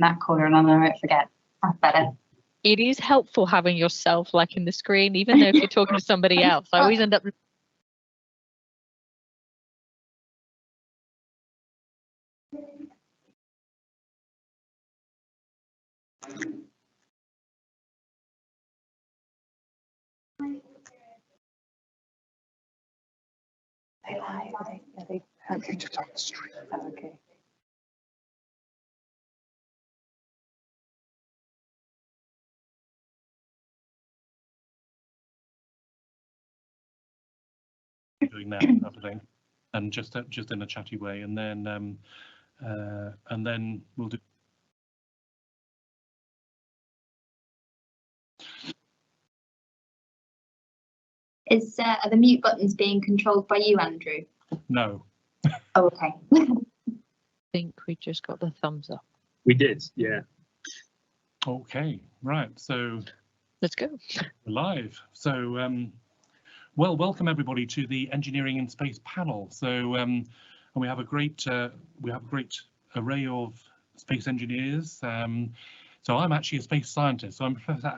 that corner and then I won't forget. That's better. It is helpful having yourself like in the screen, even though if you're talking to somebody else. I always end up. You just on the street. Okay. Doing that type of thing, and just in a chatty way, and then we'll do. Are the mute buttons being controlled by you, Andrew? No. Oh, okay. I think we just got the thumbs up. We did, yeah. Okay, right. So let's go. We're live. So well, welcome everybody to the Engineering in Space panel. So and we have a great array of space engineers. So I'm actually a space scientist. So I'm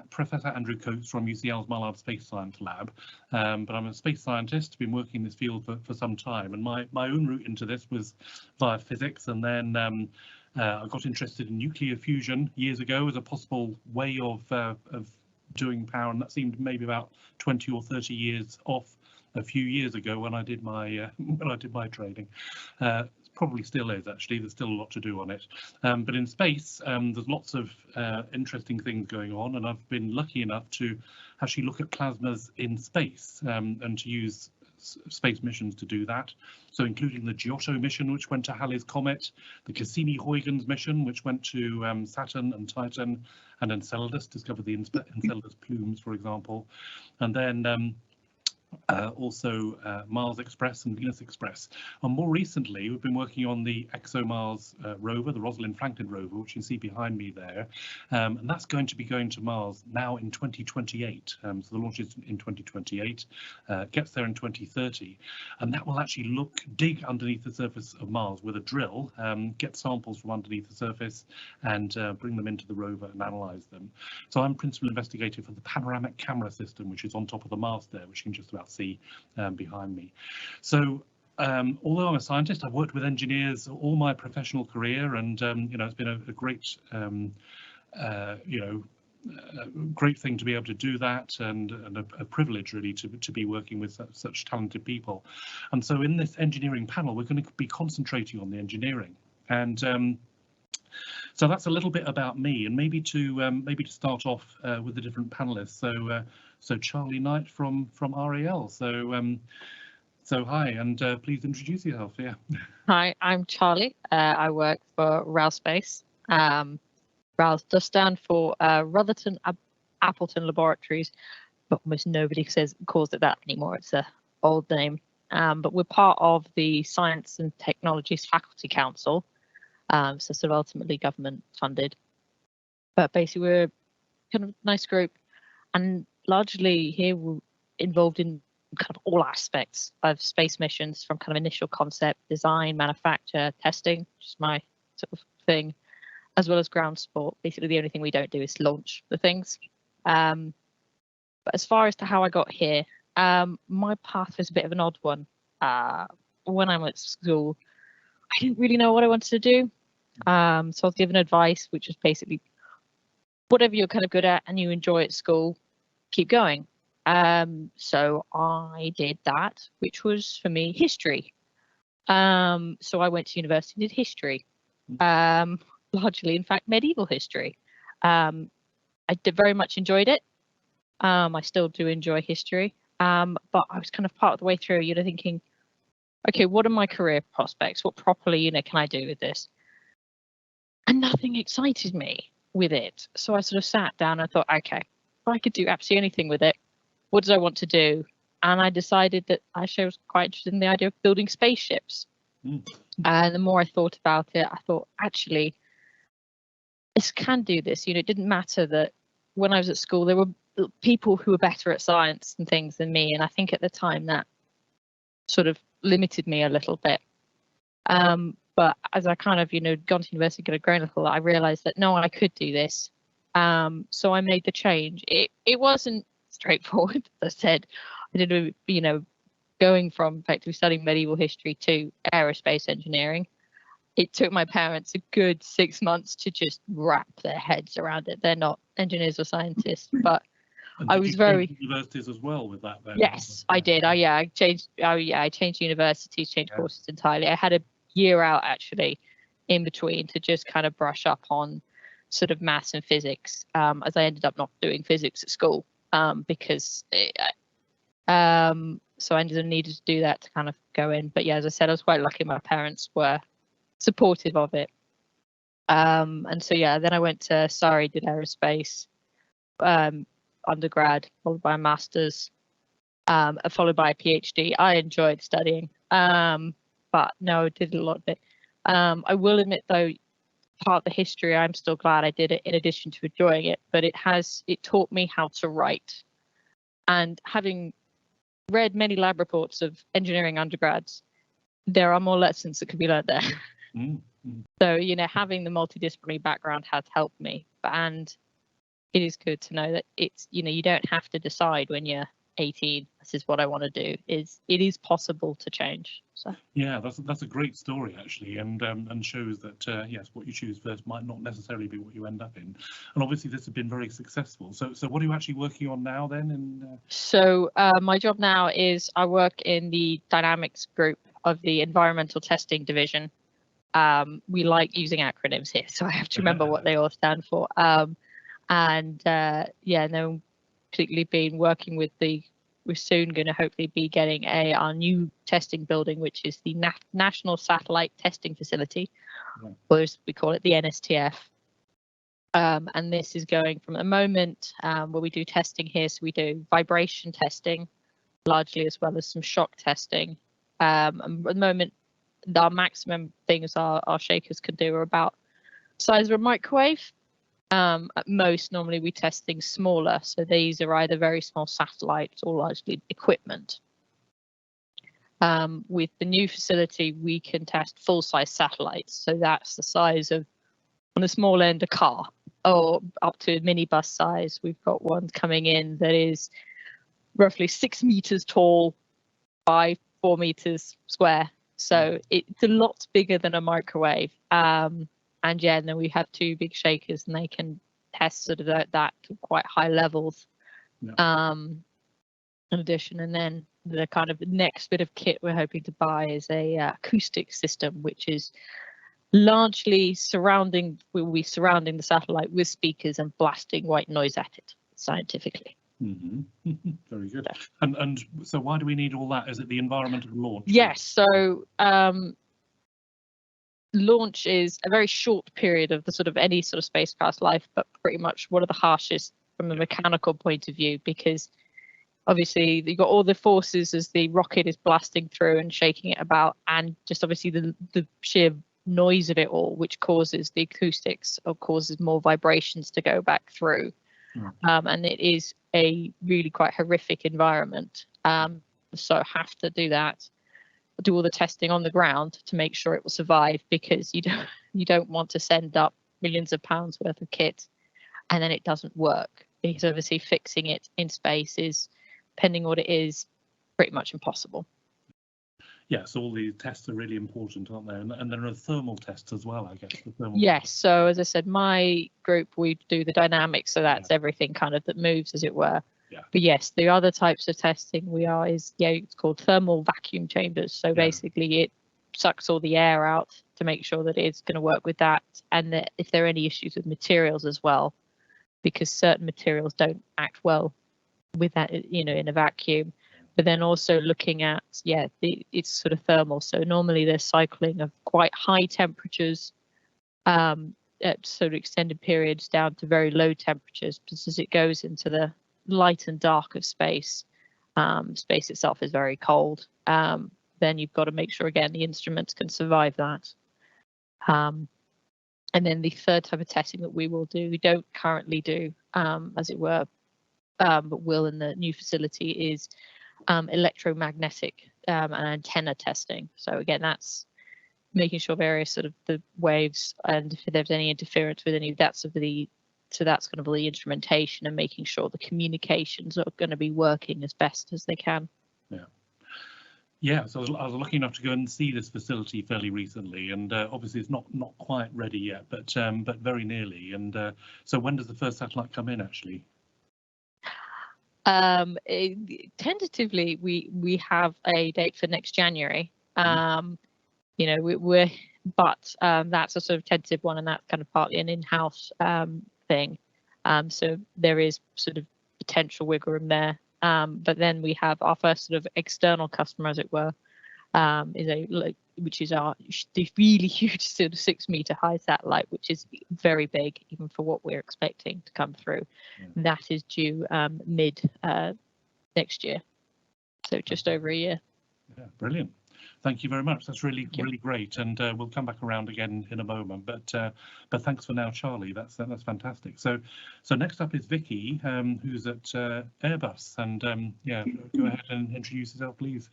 Professor Andrew Coates from UCL's Mullard Space Science Lab, but I'm a space scientist, been working in this field for some time, and my own route into this was via physics, and then I got interested in nuclear fusion years ago as a possible way of doing power, and that seemed maybe about 20 or 30 years off a few years ago when I did my training. Probably still is, actually. There's still a lot to do on it, but in space there's lots of interesting things going on, and I've been lucky enough to actually look at plasmas in space and to use space missions to do that, so including the Giotto mission, which went to Halley's Comet, the Cassini-Huygens mission, which went to Saturn and Titan, and Enceladus, discovered the Enceladus plumes, for example, and then also Mars Express and Venus Express. And more recently, we've been working on the ExoMars rover, the Rosalind Franklin rover, which you see behind me there. And that's going to be going to Mars now in 2028. So the launch is in 2028, gets there in 2030. And that will actually dig underneath the surface of Mars with a drill, get samples from underneath the surface and bring them into the rover and analyze them. So I'm principal investigator for the panoramic camera system, which is on top of the mast there, which you can just about see behind me. So although I'm a scientist, I've worked with engineers all my professional career, and you know, it's been a great great thing to be able to do that, and a privilege really to be working with such talented people. And so in this engineering panel, we're going to be concentrating on the engineering, and so that's a little bit about me, and maybe to start off with the different panelists. So Charlie Knight from RAL. So hi, and please introduce yourself. Yeah. Hi, I'm Charlie. I work for RAL Space. RAL does stand for Rutherford Appleton Laboratories, but almost nobody calls it that anymore. It's an old name. But we're part of the Science and Technologies Faculty Council. So sort of ultimately government funded, but basically we're kind of a nice group, and largely here we're involved in kind of all aspects of space missions, from kind of initial concept, design, manufacture, testing, which is my sort of thing, as well as ground support. Basically the only thing we don't do is launch the things. But as far as to how I got here, my path is a bit of an odd one. When I went to school, I didn't really know what I wanted to do. So I was given advice, which was basically whatever you're kind of good at and you enjoy at school, keep going. So I did that, which was for me history. So I went to university and did history, largely, in fact, medieval history. I very much enjoyed it. I still do enjoy history, but I was kind of part of the way through, you know, thinking, okay, what are my career prospects? What properly, you know, can I do with this? And nothing excited me with it. So I sort of sat down and thought, okay, if I could do absolutely anything with it, what did I want to do? And I decided that actually I was quite interested in the idea of building spaceships. And the more I thought about it, I thought, actually, this can do this. You know, it didn't matter that when I was at school, there were people who were better at science and things than me. And I think at the time that sort of limited me a little bit. But as I kind of, gone to university, got a grown little, I realized that no, I could do this. So I made the change. It wasn't straightforward. As I said, I did, going from effectively studying medieval history to aerospace engineering. It took my parents a good 6 months to just wrap their heads around it. They're not engineers or scientists, but And I did was you very change universities as well with that then? yes, I did. I changed. Oh yeah, I changed universities, changed courses entirely. I had a year out actually in between to just kind of brush up on sort of maths and physics, as I ended up not doing physics at school because so I needed to do that to kind of go in. But yeah, as I said, I was quite lucky. My parents were supportive of it. And so yeah, then I went to Surrey, did aerospace undergrad, followed by a master's, followed by a PhD. I enjoyed studying, but no, I did a lot of it. I will admit though, part of the history, I'm still glad I did it in addition to enjoying it, but it taught me how to write. And having read many lab reports of engineering undergrads, there are more lessons that can be learned there. So, having the multidisciplinary background has helped me, and it is good to know that it's, you don't have to decide when you're 18, this is what I want to do. It is possible to change. So yeah, that's a great story actually, and shows that yes, what you choose first might not necessarily be what you end up in. And obviously this has been very successful. So what are you actually working on now then? So my job now is I work in the dynamics group of the environmental testing division. We like using acronyms here, so I have to remember what they all stand for. No, particularly been working with we're soon going to hopefully be getting our new testing building, which is the National Satellite Testing Facility, or as we call it, the NSTF. And this is going from a moment where we do testing here. So we do vibration testing largely, as well as some shock testing. And at the moment, our maximum things our shakers can do are about the size of a microwave. At most, normally we test things smaller, so these are either very small satellites or largely equipment. With the new facility, we can test full-size satellites, so that's the size of, on the small end, a car, or up to a minibus size. We've got one coming in that is roughly 6 meters tall by 4 meters square, so it's a lot bigger than a microwave. And then we have 2 big shakers, and they can test sort of that to quite high levels. In addition, and then the kind of next bit of kit we're hoping to buy is a acoustic system, which is largely surrounding the satellite with speakers and blasting white noise at it scientifically. Very good. And so why do we need all that? Is it the environment of launch? Yes. So launch is a very short period of the sort of any sort of spacecraft life, but pretty much one of the harshest from a mechanical point of view, because obviously you've got all the forces as the rocket is blasting through and shaking it about, and just obviously the sheer noise of it all, which causes the acoustics or causes more vibrations to go back through. And it is a really quite horrific environment. So have to do all the testing on the ground to make sure it will survive, because you don't want to send up millions of pounds worth of kit and then it doesn't work, because obviously fixing it in space is, depending on what it is, pretty much impossible. Yes, all the tests are really important, aren't they? And there are thermal tests as well, I guess. Yes, so as I said, my group, we do the dynamics, so that's everything kind of that moves, as it were. But yes, the other types of testing it's called thermal vacuum chambers. So basically it sucks all the air out to make sure that it's going to work with that, and that if there are any issues with materials as well, because certain materials don't act well with that, in a vacuum. But then also looking at, it's sort of thermal. So normally they're cycling of quite high temperatures at sort of extended periods down to very low temperatures, because as it goes into the light and dark of space, space itself is very cold. Then you've got to make sure, again, the instruments can survive that. And then the third type of testing that we will do, we don't currently do, as it were, but will in the new facility, is electromagnetic and antenna testing. So again, that's making sure various sort of the waves, and if there's any interference with any, that's of the, so that's going to be the instrumentation, and making sure the communications are going to be working as best as they can. Yeah, so I was lucky enough to go and see this facility fairly recently, and obviously it's not quite ready yet, but very nearly. And so when does the first satellite come in actually? Tentatively, we have a date for next January. You know, but that's a sort of tentative one, and that's kind of partly an in-house thing. So there is sort of potential wiggle room there. But then we have our first sort of external customer, as it were, which is the really huge sort of 6-meter high satellite, which is very big even for what we're expecting to come through. Yeah. That is due mid next year, so just over a year. Yeah, brilliant. Thank you very much. That's really great, and we'll come back around again in a moment. But thanks for now, Charlie. That's fantastic. So next up is Vicky, who's at Airbus, and yeah, go ahead and introduce yourself, please.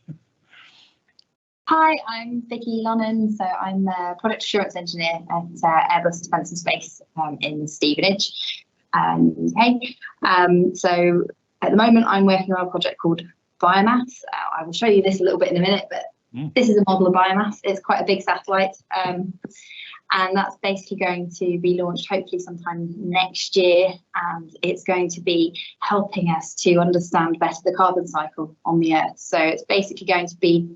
Hi, I'm Vicky Lonnan. So I'm a product assurance engineer at Airbus Defence and Space in Stevenage, UK. So at the moment, I'm working on a project called Biomass. I will show you this a little bit in a minute, but this is a model of Biomass. It's quite a big satellite, and that's basically going to be launched hopefully sometime next year, and it's going to be helping us to understand better the carbon cycle on the Earth. So it's basically going to be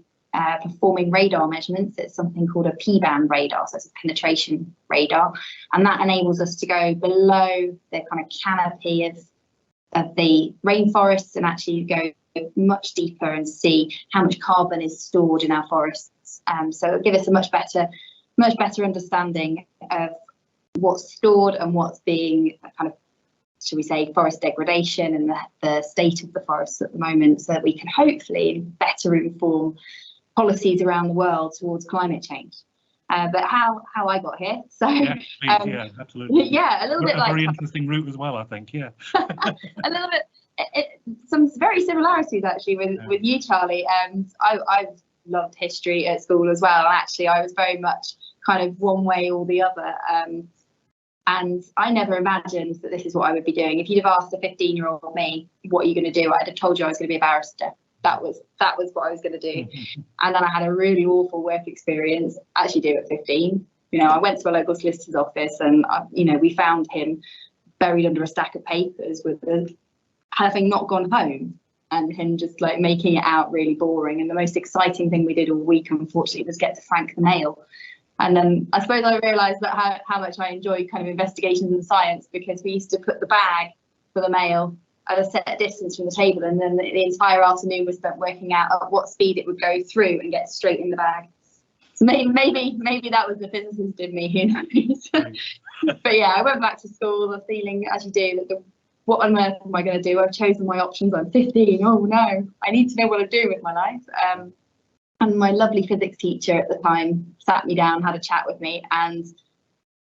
performing radar measurements. It's something called a P-band radar, so it's a penetration radar, and that enables us to go below the kind of canopy of the rainforests and actually go much deeper and see how much carbon is stored in our forests. So it'll give us a much better understanding of what's stored and what's being kind of, should we say, forest degradation and the state of the forests at the moment, so that we can hopefully better inform policies around the world towards climate change. But how I got here, so yeah, please, yeah, absolutely, yeah, a little bit like a very interesting route as well, I think. Yeah. A little bit. Some very similarities actually with you, Charlie. I've loved history at school as well. Actually, I was very much kind of one way or the other. And I never imagined that this is what I would be doing. If you'd have asked a 15-year-old me, what are you going to do? I'd have told you I was going to be a barrister. That was what I was going to do. And then I had a really awful work experience, actually do at 15. You know, I went to a local solicitor's office, and we found him buried under a stack of papers with having not gone home, and him just like making it out really boring. And the most exciting thing we did all week, unfortunately, was get to frank the mail. And then I suppose I realised that how much I enjoyed kind of investigations and science, because we used to put the bag for the mail at a set distance from the table, and then the entire afternoon was spent working out at what speed it would go through and get straight in the bag. So maybe that was the physicist in me, who knows. But yeah, I went back to school feeling, as you do, that what on earth am I going to do? I've chosen my options. I'm 15. Oh no, I need to know what I'm doing with my life. And my lovely physics teacher at the time sat me down, had a chat with me, and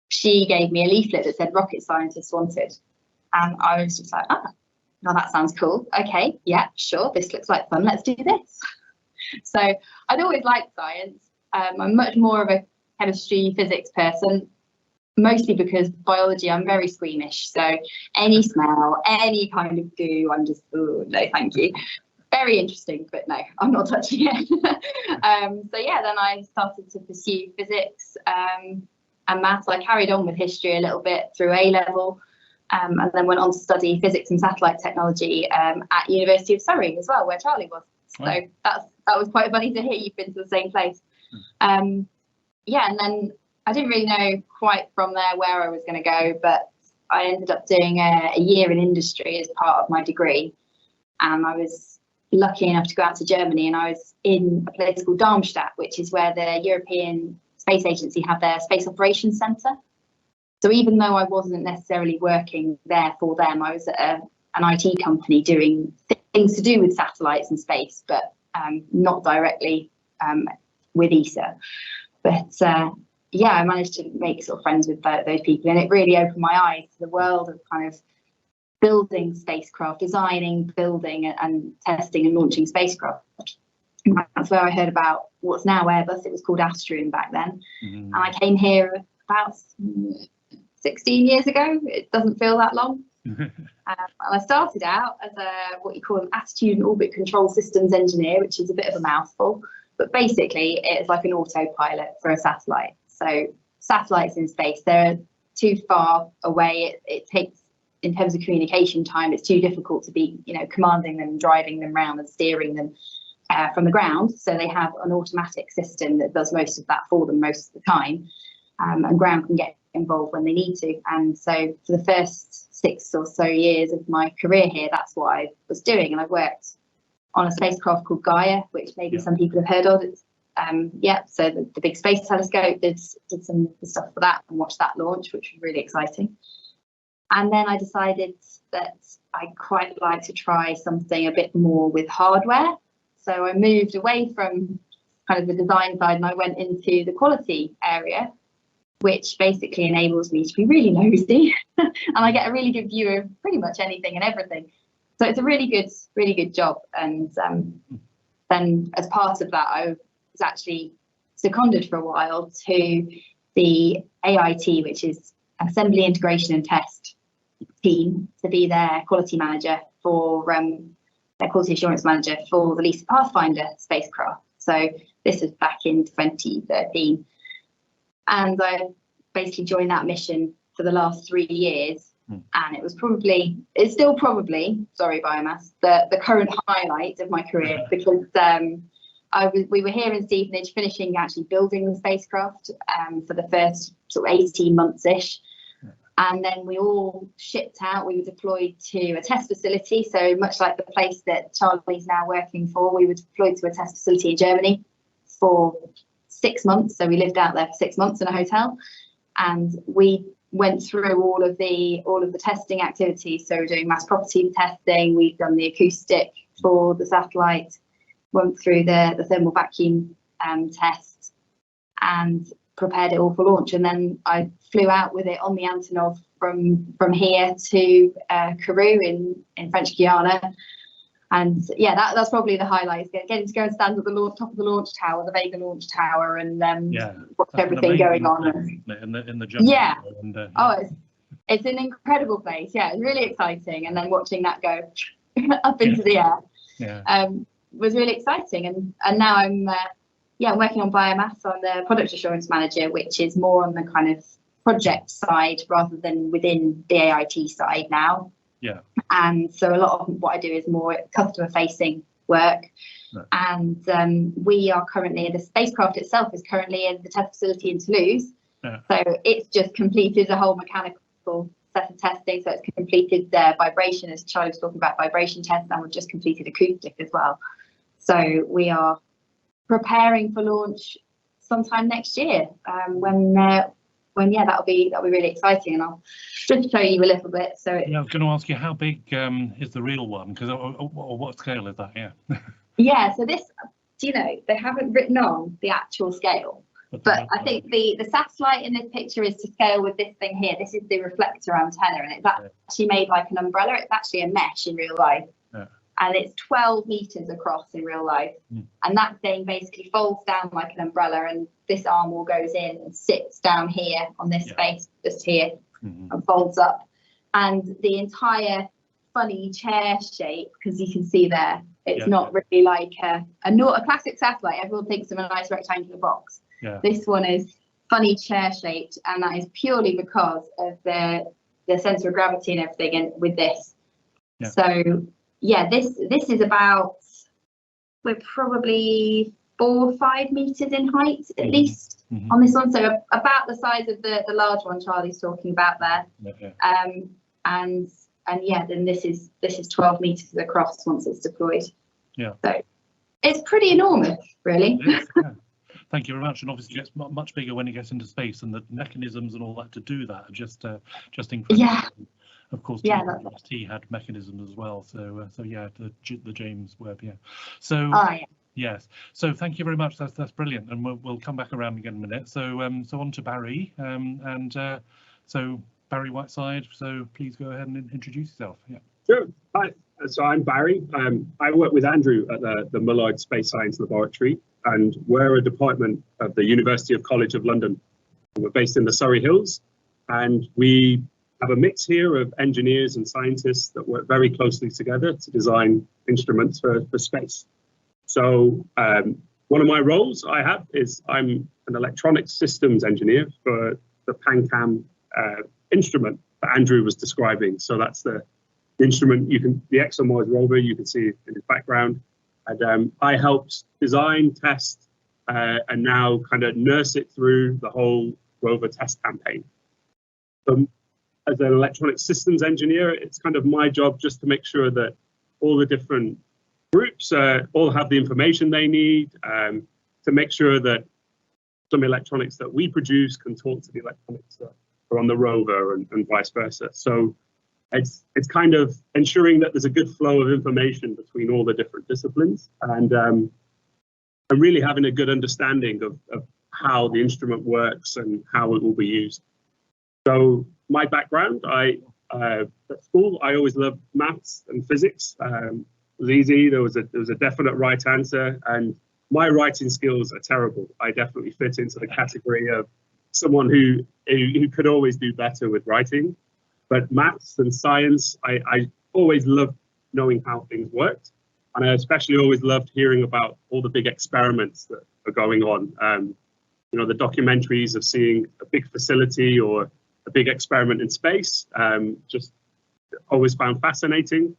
she gave me a leaflet that said rocket scientists wanted. And I was just like, now that sounds cool. Okay, yeah, sure. This looks like fun. Let's do this. So I'd always liked science. I'm much more of a chemistry, physics person, mostly because biology, I'm very squeamish. So any smell, any kind of goo, I'm just, oh, no, thank you. Very interesting, but no, I'm not touching it. So yeah, then I started to pursue physics and maths. I carried on with history a little bit through A-level, and then went on to study physics and satellite technology at University of Surrey as well, where Charlie was. So that was quite funny to hear you've been to the same place. Yeah, and then I didn't really know quite from there where I was going to go, but I ended up doing a year in industry as part of my degree, and I was lucky enough to go out to Germany, and I was in a place called Darmstadt, which is where the European Space Agency have their Space Operations Centre. So even though I wasn't necessarily working there for them, I was at an IT company doing things to do with satellites and space, but not directly with ESA. But yeah, I managed to make sort of friends with those people, and it really opened my eyes to the world of kind of building spacecraft, designing, building and testing and launching spacecraft. That's where I heard about what's now Airbus. It was called Astrium back then. And I came here about 16 years ago. It doesn't feel that long. And I started out as a what you call an attitude and orbit control systems engineer, which is a bit of a mouthful, but basically it's like an autopilot for a satellite. So satellites in space, they're too far away. It takes, in terms of communication time, it's too difficult to be, you know, commanding them, driving them around and steering them from the ground. So they have an automatic system that does most of that for them most of the time, and ground can get involved when they need to. And so for the first 6 or so years of my career here, that's what I was doing. And I worked on a spacecraft called Gaia, which maybe some people have heard of. It's, so the big space telescope, did some stuff for that and watched that launch, which was really exciting. And then I decided that I'd quite like to try something a bit more with hardware. So I moved away from kind of the design side and I went into the quality area, which basically enables me to be really nosy and I get a really good view of pretty much anything and everything. So it's a really good job. And then as part of that, I was actually seconded for a while to the AIT, which is Assembly, Integration and Test team, to be their quality manager for their quality assurance manager for the LISA Pathfinder spacecraft. So this was back in 2013. And I basically joined that mission for the last 3 years. And it's still probably, sorry, biomass, the current highlight of my career, because we were here in Stevenage finishing actually building the spacecraft for the first sort of 18 months-ish. And then we all shipped out. We were deployed to a test facility. So much like the place that Charlie's now working for, we were deployed to a test facility in Germany for 6 months. So we lived out there for 6 months in a hotel, and we went through all of the testing activities. So we're doing mass property testing. We've done the acoustic for the satellite, went through the thermal vacuum test, and prepared it all for launch. And then I flew out with it on the Antonov from here to Kourou in French Guiana. And yeah, that's probably the highlight, getting to go and stand at the top of the launch tower, the Vega launch tower, and watch everything going on. In the jungle. Yeah. And, it's an incredible place. Yeah, it's really exciting. And then watching that go up into the air was really exciting. And now I'm working on biomass on the product assurance manager, which is more on the kind of project side rather than within the AIT side now. Yeah. And so a lot of what I do is more customer facing work. Right. And we are currently, the spacecraft itself is currently in the test facility in Toulouse. Yeah. So it's just completed a whole mechanical set of testing. So it's completed vibration, as Charlie was talking about, vibration tests, and we've just completed acoustic as well. So we are preparing for launch sometime next year, when that'll be really exciting. And I'll just show you a little bit. So I was going to ask you, how big is the real one? Because what scale is that? Yeah. So this, they haven't written on the actual scale, but I think the satellite in this picture is to scale with this thing here. This is the reflector antenna, and it's actually made like an umbrella. It's actually a mesh in real life. Yeah. And it's 12 meters across in real life. And that thing basically folds down like an umbrella, and this arm all goes in and sits down here on this space just here and folds up. And the entire funny chair shape, because you can see there, it's not really like a classic satellite. Everyone thinks of a nice rectangular box. Yeah. This one is funny chair shaped, and that is purely because of the center of gravity and everything, and with this. Yeah. So yeah, this is about, we're probably 4 or 5 meters in height at least on this one. So about the size of the large one Charlie's talking about there. Okay. And then this is 12 meters across once it's deployed. Yeah. So it's pretty enormous, really. It is, yeah. Thank you very much. And obviously it gets much bigger when it gets into space, and the mechanisms and all that to do that are just incredible. Yeah. Of course, he had mechanisms as well. So yeah, the James Webb, yeah. So yes. So thank you very much. That's brilliant, and we'll come back around again in a minute. So on to Barry, so Barry Whiteside. So please go ahead and introduce yourself. Yeah. Sure. Hi. So I'm Barry. I work with Andrew at the Mullard Space Science Laboratory, and we're a department of the University of College of London. We're based in the Surrey Hills, and we have a mix here of engineers and scientists that work very closely together to design instruments for space. So one of my roles I have is I'm an electronic systems engineer for the PanCam instrument that Andrew was describing. So that's the instrument, the ExoMars rover, you can see in the background. And I helped design, test, and now kind of nurse it through the whole rover test campaign. As an electronic systems engineer, it's kind of my job just to make sure that all the different groups all have the information they need, to make sure that some electronics that we produce can talk to the electronics that are on the rover and vice versa. So it's kind of ensuring that there's a good flow of information between all the different disciplines, and really having a good understanding of how the instrument works and how it will be used. So my background, at school, I always loved maths and physics. It was easy. There was a definite right answer, and my writing skills are terrible. I definitely fit into the category of someone who could always do better with writing. But maths and science, I always loved knowing how things worked. And I especially always loved hearing about all the big experiments that are going on. You know, the documentaries of seeing a big facility or a big experiment in space, just always found fascinating.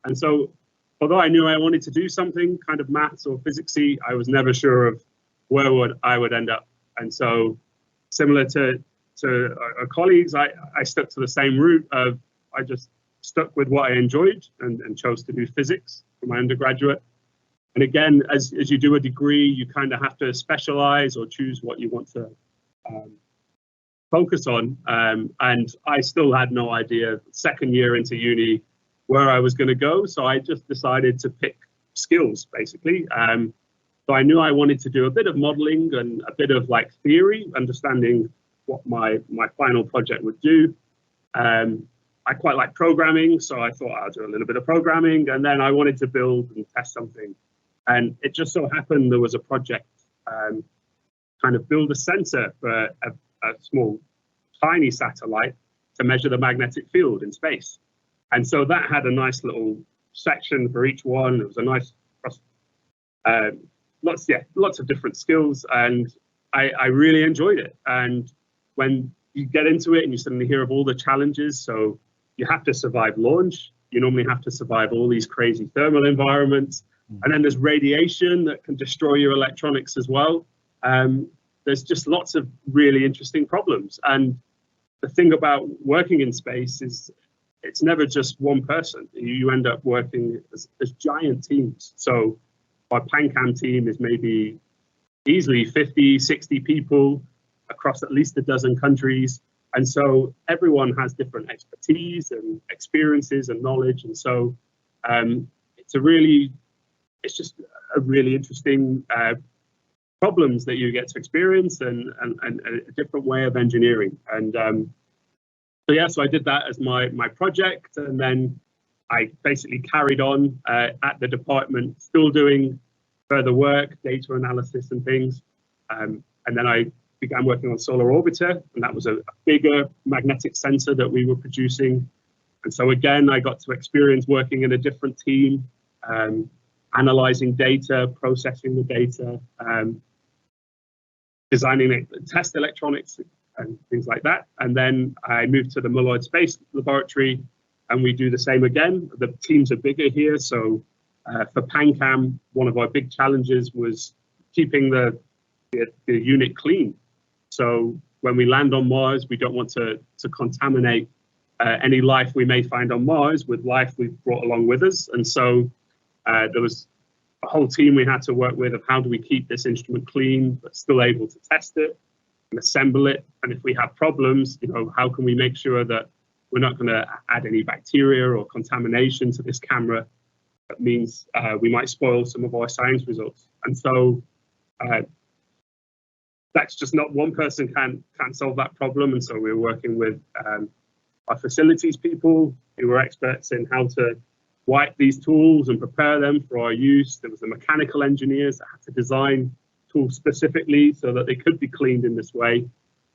And so, although I knew I wanted to do something kind of maths or physicsy, I was never sure of where I would end up. And so, similar to our colleagues, I stuck to the same route of I just stuck with what I enjoyed and chose to do physics for my undergraduate. And again, as you do a degree, you kind of have to specialize or choose what you want to focus on. And I still had no idea, second year into uni, where I was going to go. So I just decided to pick skills, basically. So I knew I wanted to do a bit of modeling and a bit of like theory, understanding what my final project would do. I quite like programming, so I thought I'll do a little bit of programming, and then I wanted to build and test something. And it just so happened there was a project, kind of build a sensor for a small, tiny satellite to measure the magnetic field in space. And so that had a nice little section for each one. It was a nice, lots of different skills, and I really enjoyed it. And when you get into it and you suddenly hear of all the challenges, so you have to survive launch, you normally have to survive all these crazy thermal environments, and then there's radiation that can destroy your electronics as well. There's just lots of really interesting problems. And the thing about working in space is it's never just one person. You end up working as giant teams. So our PanCam team is maybe easily 50, 60 people across at least a dozen countries. And so everyone has different expertise and experiences and knowledge. And so it's just a really interesting problems that you get to experience and a different way of engineering. And so I did that as my project, and then I basically carried on at the department, still doing further work, data analysis and things. And then I began working on Solar Orbiter, and that was a bigger magnetic sensor that we were producing. And so again, I got to experience working in a different team, analyzing data, processing the data, designing test electronics and things like that. And then I moved to the Mullard Space Laboratory, and we do the same again. The teams are bigger here. So for PanCam, one of our big challenges was keeping the unit clean. So when we land on Mars, we don't want to contaminate any life we may find on Mars with life we've brought along with us. And so there was a whole team we had to work with of how do we keep this instrument clean, but still able to test it and assemble it. And if we have problems, how can we make sure that we're not going to add any bacteria or contamination to this camera? That means we might spoil some of our science results. And so that's just not one person can't solve that problem. And so we were working with our facilities people who were experts in how to wipe these tools and prepare them for our use. There was the mechanical engineers that had to design tools specifically so that they could be cleaned in this way.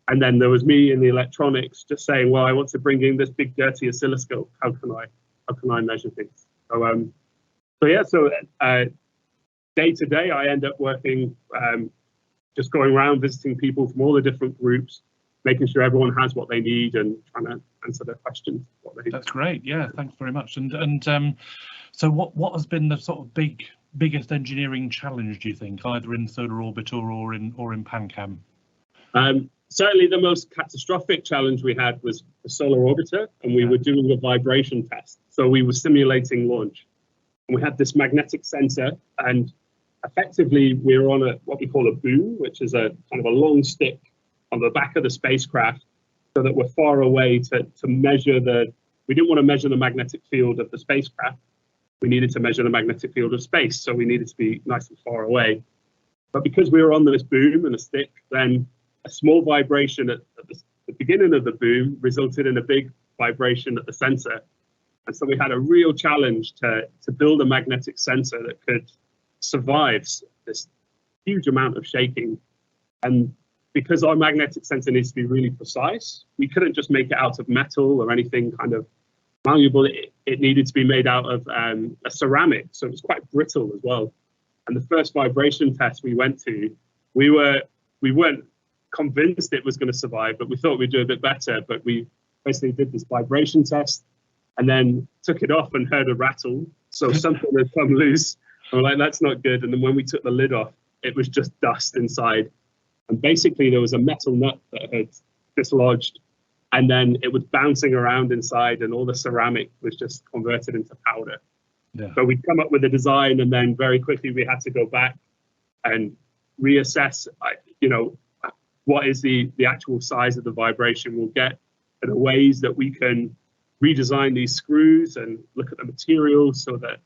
And then there was me in the electronics just saying, well, I want to bring in this big dirty oscilloscope. How can I measure things? So day to day, I end up working, just going around visiting people from all the different groups, making sure everyone has what they need and trying to answer their questions. That's great. Yeah, thanks very much. And so what has been the sort of biggest engineering challenge, do you think, either in solar orbit or in PanCam? Certainly the most catastrophic challenge we had was the solar orbiter, and we were doing a vibration test. So we were simulating launch. And we had this magnetic sensor, and effectively we were on what we call a boom, which is a kind of a long stick on the back of the spacecraft, so that we're far away to measure we didn't want to measure the magnetic field of the spacecraft. We needed to measure the magnetic field of space, so we needed to be nice and far away. But because we were on this boom and a stick, then a small vibration at the beginning of the boom resulted in a big vibration at the sensor. And so we had a real challenge to build a magnetic sensor that could survive this huge amount of shaking. And because our magnetic sensor needs to be really precise, we couldn't just make it out of metal or anything kind of malleable. It needed to be made out of a ceramic, so it was quite brittle as well. And the first vibration test we went to, we weren't convinced it was going to survive, but we thought we'd do a bit better. But we basically did this vibration test and then took it off and heard a rattle. So something had come loose. And we're like, that's not good. And then when we took the lid off, it was just dust inside. And basically there was a metal nut that had dislodged, and then it was bouncing around inside, and all the ceramic was just converted into powder. Yeah. So we'd come up with a design, and then very quickly we had to go back and reassess, what is the actual size of the vibration we'll get, and the ways that we can redesign these screws and look at the materials so that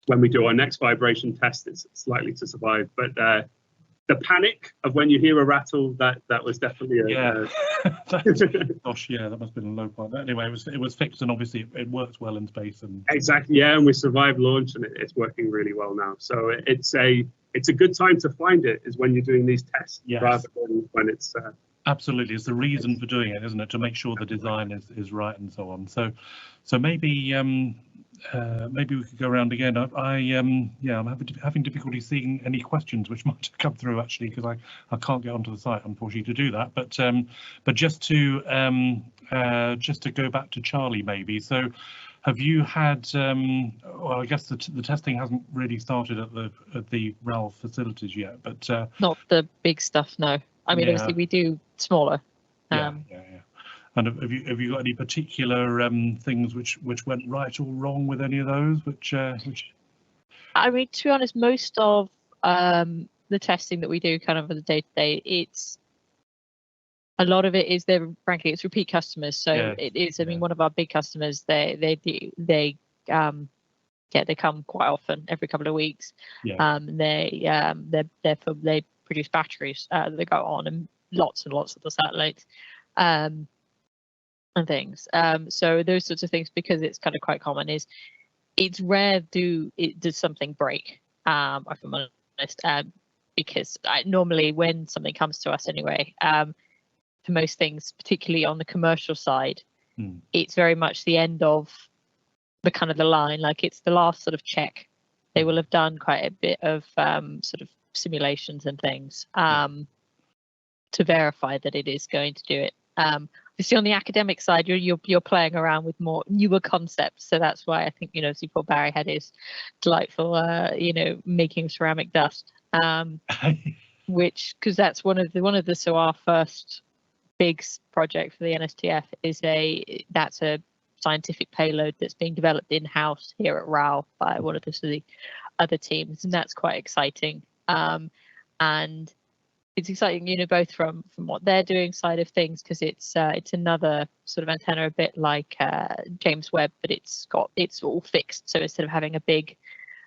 when we do our next vibration test, it's likely to survive. But the panic of when you hear a rattle, that was definitely gosh, yeah, that must have been a low point. Anyway, it was fixed, and obviously it works well in space. And exactly, yeah, and we survived launch, and it's working really well now. So it's a good time to find it, is when you're doing these tests, yes, rather than when it's absolutely, it's the reason for doing it, isn't it, to make sure the design is right and so on. So maybe maybe we could go around again. I'm having difficulty seeing any questions which might have come through, actually, because I can't get onto the site, unfortunately, to do that. But just to go back to Charlie, maybe. So have you had well, I guess the testing hasn't really started at the RAL facilities yet, but not the big stuff, no. I mean, obviously we do smaller. Yeah. And have you got any particular things which went right or wrong with any of those? Which I mean, to be honest, most of the testing that we do, kind of for the day to day, it's a lot of it is frankly it's repeat customers. So it is. I mean, one of our big customers, they come quite often, every couple of weeks. Yeah. They produce batteries that they go on, and lots of the satellites. And things. So those sorts of things, because it's kind of quite common, it's rare does something break, if I'm honest, because normally when something comes to us anyway, for most things, particularly on the commercial side, it's very much the end of the kind of the line, like it's the last sort of check. They will have done quite a bit of sort of simulations and things to verify that it is going to do it. Obviously, on the academic side, you're playing around with more newer concepts, so that's why I think Paul Barry had his delightful making ceramic dust, because that's one of the so our first big project for the NSTF that's a scientific payload that's being developed in-house here at RAL by one of the other teams, and that's quite exciting. And it's exciting, both from what they're doing side of things, because it's another sort of antenna, a bit like James Webb, but it's all fixed. So instead of having a big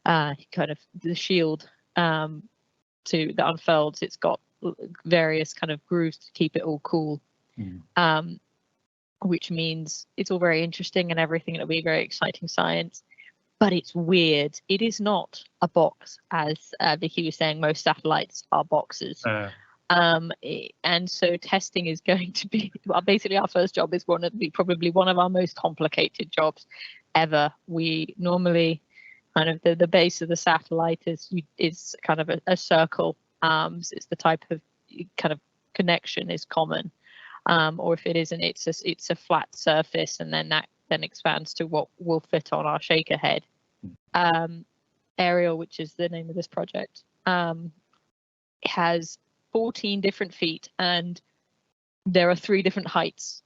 kind of the shield that unfolds, it's got various kind of grooves to keep it all cool. which means it's all very interesting and everything. It'll be very exciting science, but it's weird. It is not a box, as Vicky was saying. Most satellites are boxes. And so testing is going to be, well, basically our first job is probably one of our most complicated jobs ever. We normally kind of the base of the satellite is kind of a circle. So it's the type of kind of connection is common, or if it isn't, it's a flat surface, and then that then expands to what will fit on our shaker head. Ariel, which is the name of this project, has 14 different feet, and there are 3 different heights.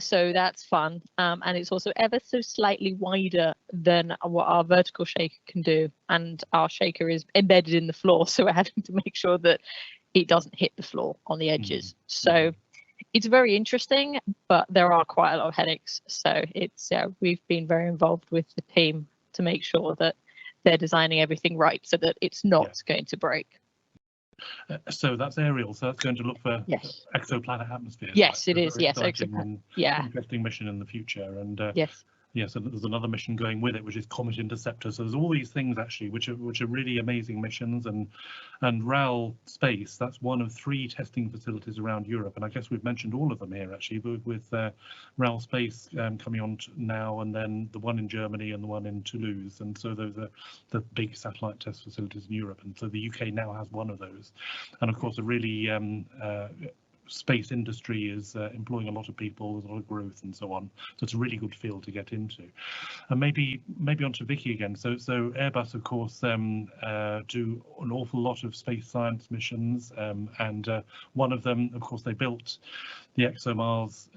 So that's fun, and it's also ever so slightly wider than what our vertical shaker can do, and our shaker is embedded in the floor, so we're having to make sure that it doesn't hit the floor on the edges. So it's very interesting, but there are quite a lot of headaches. So it's we've been very involved with the team to make sure that they're designing everything right so that it's not going to break. So that's Ariel. So that's going to look for exoplanet atmospheres. Yes, it is. Yes, exoplanet. Interesting mission in the future. And yes, and there's another mission going with it, which is Comet Interceptor. So there's all these things actually, which are really amazing missions. And RAL Space, that's one of 3 testing facilities around Europe. And I guess we've mentioned all of them here actually, with RAL Space coming on now, and then the one in Germany and the one in Toulouse. And so those are the big satellite test facilities in Europe. And so the UK now has one of those. And of course, a really space industry is employing a lot of people, there's a lot of growth and so on, so it's a really good field to get into. And maybe onto Vicky again. So Airbus, of course, do an awful lot of space science missions, and one of them, of course, they built the ExoMars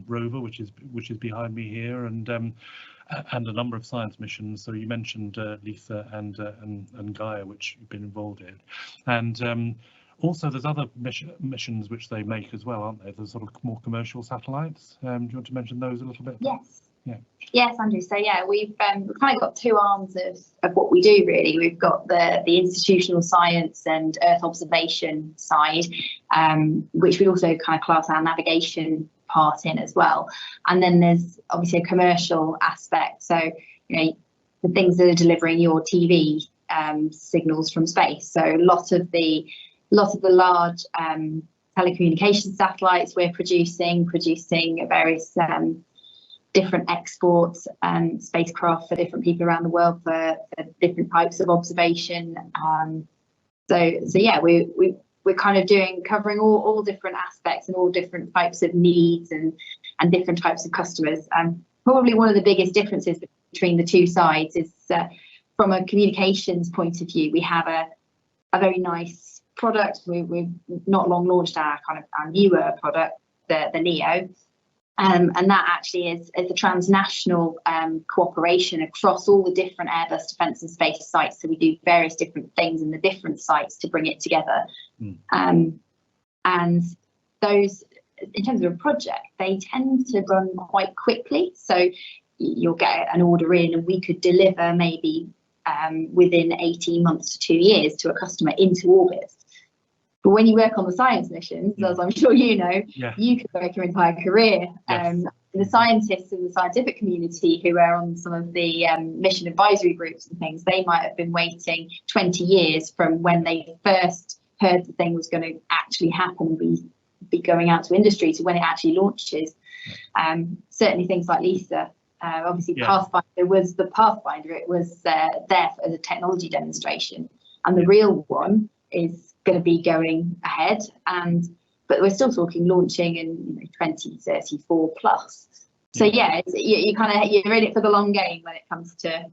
rover, which is behind me here, and a number of science missions. So you mentioned Lisa and Gaia, which you've been involved in, and also, there's other missions which they make as well, aren't there? There's sort of more commercial satellites. Do you want to mention those a little bit? Yes. Yeah. Yes, Andrew. So we've kind of got 2 arms of what we do really. We've got the institutional science and Earth observation side, which we also kind of class our navigation part in as well. And then there's obviously a commercial aspect. So the things that are delivering your TV signals from space. So a lot of the large telecommunications satellites we're producing various different exports and spacecraft for different people around the world for different types of observation. So we're kind of covering all different aspects and all different types of needs and different types of customers. Probably one of the biggest differences between the 2 sides is from a communications point of view, we have a very nice product. We've not long launched our newer product, the Neo, and that actually is a transnational cooperation across all the different Airbus Defence and Space sites. So we do various different things in the different sites to bring it together. And those, in terms of a project, they tend to run quite quickly. So you'll get an order in, and we could deliver maybe within 18 months to 2 years to a customer into orbit. But when you work on the science missions, as I'm sure you know, you could work your entire career. The scientists in the scientific community who are on some of the mission advisory groups and things, they might have been waiting 20 years from when they first heard the thing was going to actually happen and be going out to industry to when it actually launches. Certainly things like Lisa. Obviously, Pathfinder was the Pathfinder. It was there as a technology demonstration, and the real one is going to be going ahead. But we're still talking launching in 2034 plus. So you're in it for the long game when it comes to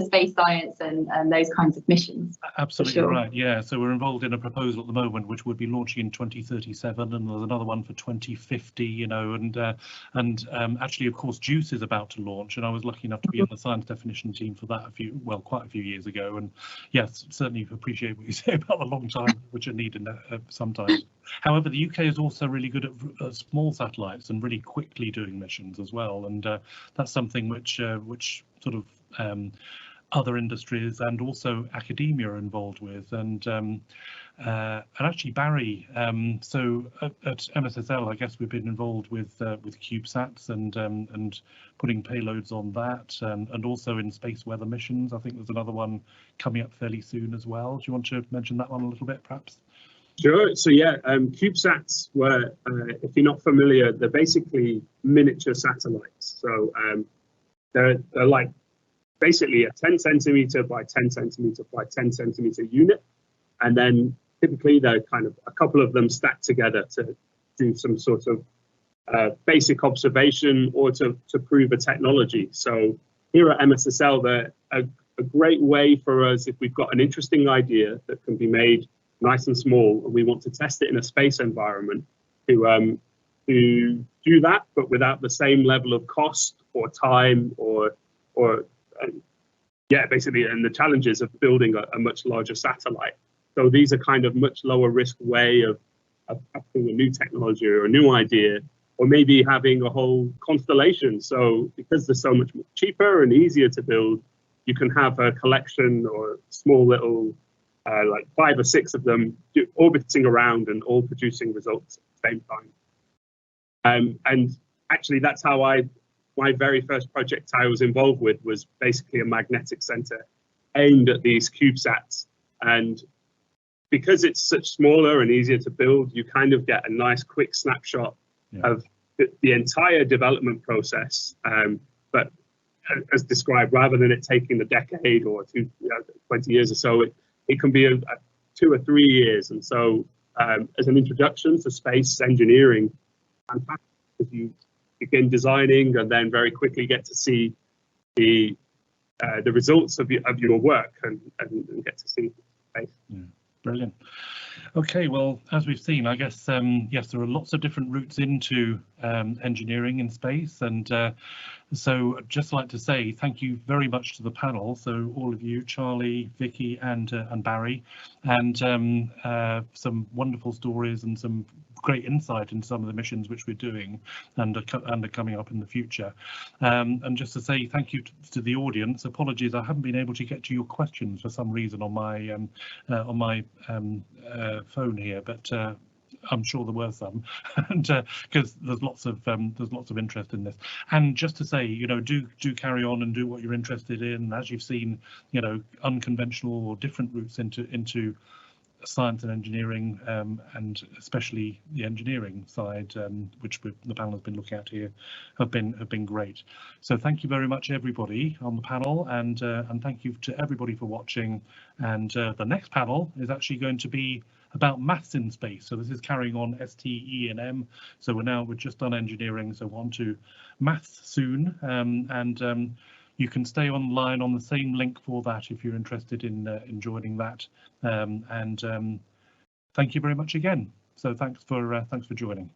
space science and those kinds of missions. Absolutely right. Yeah. So we're involved in a proposal at the moment which would be launching in 2037, and there's another one for 2050. And actually, of course, JUICE is about to launch, and I was lucky enough to be on the science definition team for that quite a few years ago. And yes, certainly appreciate what you say about the long time which are needed sometimes. However, the UK is also really good at small satellites and really quickly doing missions as well, and that's something which sort of other industries and also academia are involved with. And and actually Barry, so at MSSL, I guess so at MSSL, I guess we've been involved with CubeSats and putting payloads on that, and also in space weather missions. I think there's another one coming up fairly soon as well. Do you want to mention that one a little bit, perhaps? Sure. So yeah, CubeSats were, if you're not familiar, they're basically miniature satellites. So they're like basically a 10 centimeter by 10 centimeter by 10 centimeter unit, and then typically they're kind of a couple of them stacked together to do some sort of basic observation or to prove a technology. So here at MSSL, they're a great way for us if we've got an interesting idea that can be made nice and small, and we want to test it in a space environment, to do that, but without the same level of cost or time or yeah, basically, and the challenges of building a much larger satellite. So these are kind of much lower risk way of having a new technology or a new idea, or maybe having a whole constellation. So because they're so much cheaper and easier to build, you can have a collection or small little like 5 or 6 of them orbiting around and all producing results at the same time. And actually, that's how my very first project I was involved with was basically a magnetic center aimed at these CubeSats. And because it's such smaller and easier to build, you kind of get a nice quick snapshot of the entire development process. But as described, rather than it taking a decade or 20 years or so, it can be 2 or 3 years. And so as an introduction to space engineering, fantastic, because you begin designing and then very quickly get to see the results of your work and get to see space. Yeah, brilliant. Okay, well, as we've seen, I guess, yes, there are lots of different routes into engineering in space, and so I'd just like to say thank you very much to the panel. So all of you, Charlie, Vicky, and Barry, and some wonderful stories and some great insight into some of the missions which we're doing and are coming up in the future. And just to say thank you to the audience. Apologies, I haven't been able to get to your questions for some reason on my phone here, but I'm sure there were some, and because there's lots of interest in this. And just to say, you know, do carry on and do what you're interested in. As you've seen, you know, unconventional or different routes into science and engineering, and especially the engineering side, which the panel has been looking at here, have been great. So thank you very much, everybody on the panel, and thank you to everybody for watching. And the next panel is actually going to be about maths in space. So this is carrying on ST, E and M. So we're just done engineering, so we're on to maths soon. And you can stay online on the same link for that if you're interested in joining that. And thank you very much again. So thanks for joining.